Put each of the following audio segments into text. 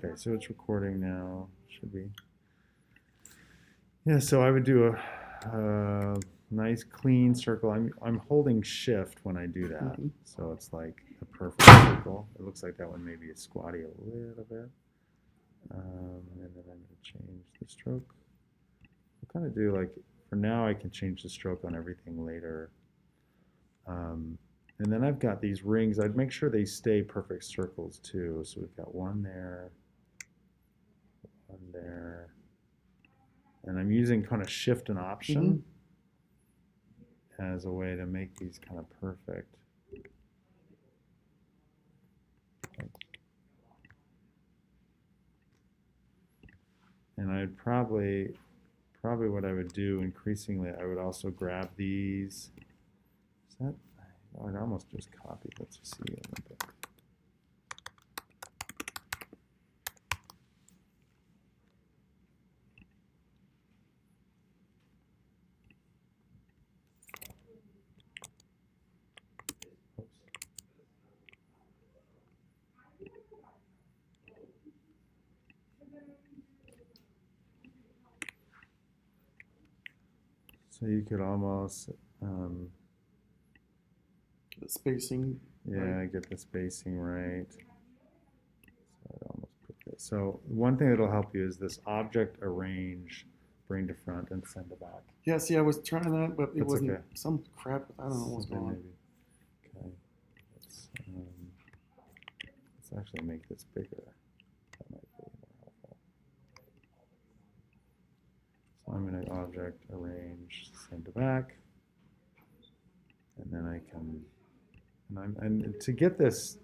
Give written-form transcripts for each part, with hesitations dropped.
Okay, so it's recording now. Should be. Yeah, so I would do a nice clean circle. I'm holding shift when I do that, so it's like a perfect circle. It looks like that one maybe is squatty a little bit. And then I'm going to change the stroke. I'll kind of do like, for now I can change the stroke on everything later. And then I've got these rings. I'd make sure they stay perfect circles too. So we've got one there, one there. And I'm using kind of shift and option as a way to make these kind of perfect. And I'd probably what I would do increasingly, I would also grab these. Is that, oh, I'd almost just copied. Let's just see a little bit. So you could almost the spacing. Yeah, right. Get the spacing right. So I'd almost put this. So one thing that'll help you is this object arrange, bring to front, and send to back. Yeah, see, I was trying that, but it wasn't okay. some crap. I don't know what's going on. Okay. Let's actually make this bigger. That might be more helpful. So I'm going to object arrange, send to back, and then I can. And to get this,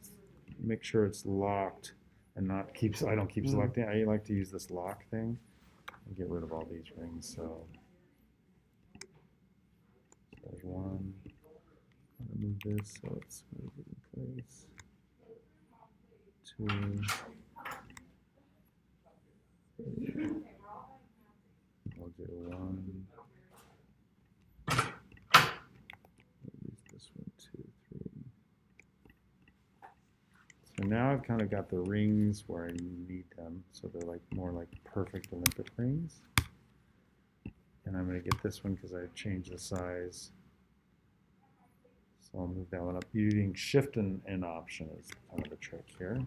make sure it's locked and not keep. I don't keep selecting. I like to use this lock thing and get rid of all these rings. So there's one. I'm gonna move this so it's moved in place. Two. I'll do one. Use this one, 2, 3. So now I've kind of got the rings where I need them, so they're like more like perfect Olympic rings. And I'm going to get this one because I've changed the size. So I'll move that one up. Using shift and option is kind of the trick here.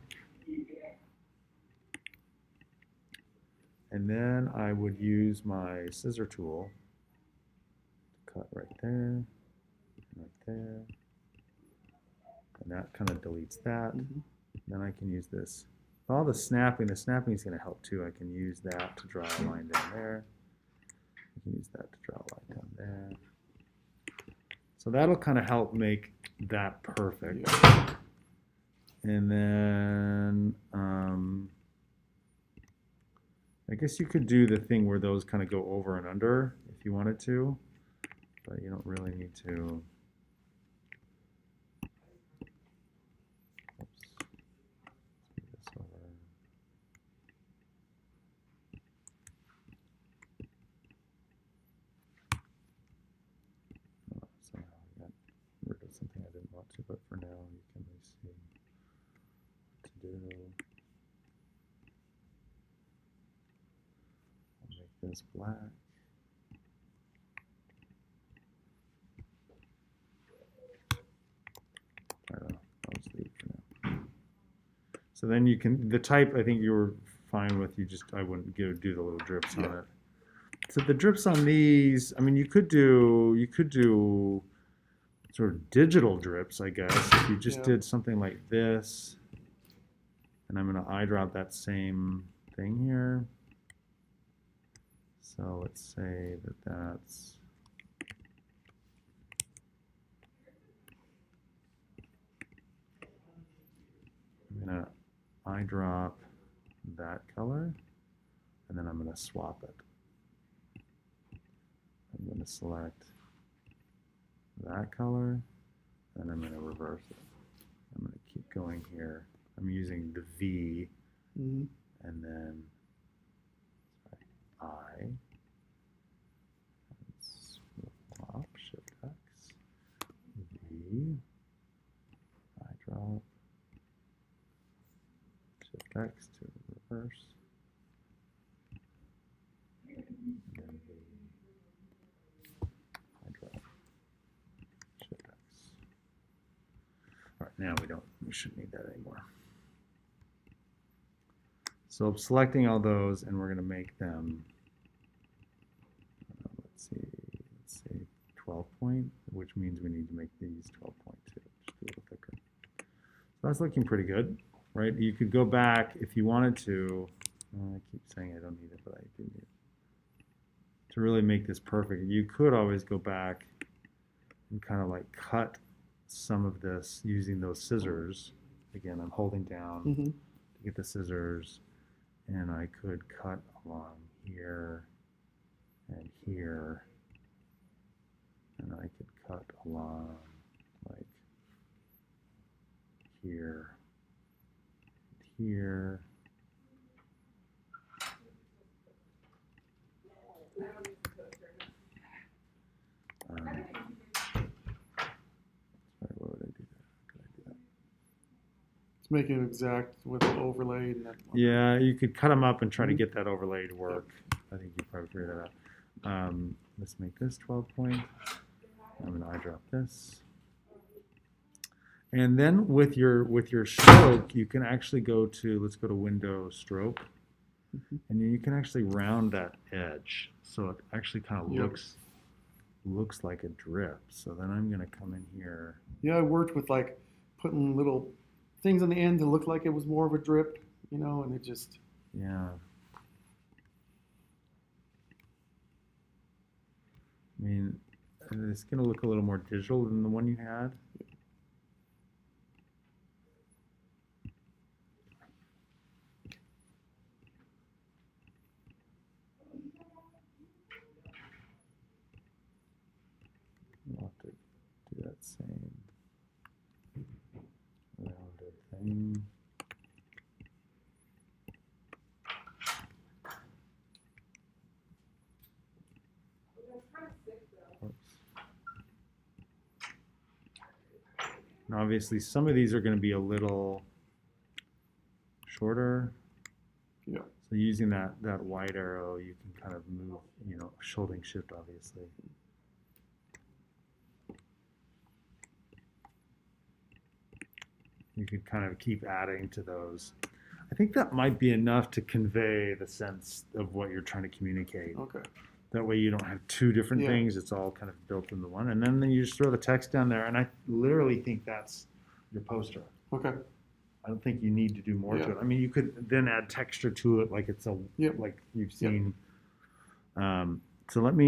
And then I would use my scissor tool to cut right there, right there. And that kind of deletes that. Then I can use this. All the snapping is going to help too. I can use that to draw a line down there. I can use that to draw a line down there. So that'll kind of help make that perfect. Yeah. And then I guess you could do the thing where those kind of go over and under if you wanted to, but you don't really need to. Something I didn't want to, but for now you can see what to do. I'll make this black. I don't know. I'll just leave it for now. So then you can, the type I think you were fine with, I wouldn't do the little drips on it. So the drips on these, I mean, you could do sort of digital drips, I guess. If you just did something like this, and I'm going to eyedrop that same thing here. So let's say that that's I'm going to eyedrop that color, and then I'm going to swap it. I'm going to select that color, and I'm going to reverse it. I'm going to keep going here. I'm using the V, and then I, swap, Shift X, V, I drop, Shift X to first. And then the Hydra Shift X. All right, now we shouldn't need that anymore. So I'm selecting all those, and we're going to make them, let's say 12 point, which means we need to make these 12.2, just a little thicker. So that's looking pretty good, right? You could go back if you wanted to. I keep saying I don't need it, but I do need it. To really make this perfect, you could always go back and kind of like cut some of this using those scissors. Again, I'm holding down to get the scissors, and I could cut along here and here, and I could cut along like here, here. Sorry, what would I do there? Could I do that? Let's make it exact with the overlay. And that one. Yeah, you could cut them up and try to get that overlay to work. I think you probably figured that out. Let's make this 12 point. I'm going to eyedrop this. And then with your stroke, you can actually go to, let's go to Window Stroke. And then you can actually round that edge. So it actually kind of looks like a drip. So then I'm going to come in here. Yeah, I worked with like putting little things on the end to look like it was more of a drip, you know, and it just. Yeah. I mean, it's going to look a little more digital than the one you had. I'll have to do that same rounded thing. Oops. And obviously, some of these are going to be a little shorter. Yeah. So using that white arrow, you can kind of move, you know, holding shift, obviously. You could kind of keep adding to those. I think that might be enough to convey the sense of what you're trying to communicate. Okay. That way you don't have two different Yeah. things. It's all kind of built into one. And then you just throw the text down there. And I literally think that's your poster. Okay. I don't think you need to do more Yeah. to it. I mean, you could then add texture to it like it's a Yep. like you've seen. So let me